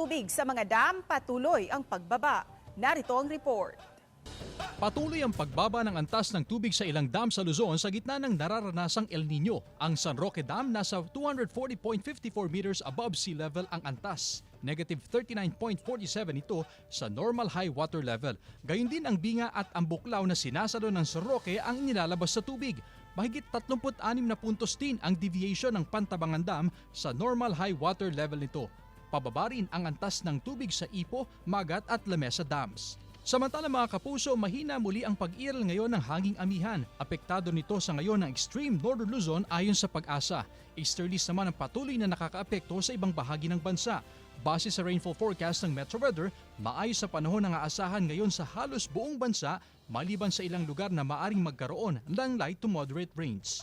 tubig sa mga dam, patuloy ang pagbaba. Narito ang report. Patuloy ang pagbaba ng antas ng tubig sa ilang dam sa Luzon sa gitna ng nararanasang El Nino. Ang San Roque Dam nasa 240.54 meters above sea level ang antas. Negative 39.47 ito sa normal high water level. Gayun din ang Binga at ang Buklaw na sinasalo ng San Roque ang inilalabas sa tubig. Mahigit 36 na puntos din ang deviation ng Pantabangan Dam sa normal high water level nito. Pababa rin ang antas ng tubig sa Ipo, Magat at Lamesa Dams. Samantala mga kapuso, mahina muli ang pag-iral ngayon ng hanging amihan. Apektado nito sa ngayon ng extreme northern Luzon ayon sa Pag-asa. Easterlies naman ang patuloy na nakakaapekto sa ibang bahagi ng bansa. Base sa rainfall forecast ng Metro Weather, maayos sa panahon ang aasahan ngayon sa halos buong bansa maliban sa ilang lugar na maaring magkaroon ng light to moderate rains.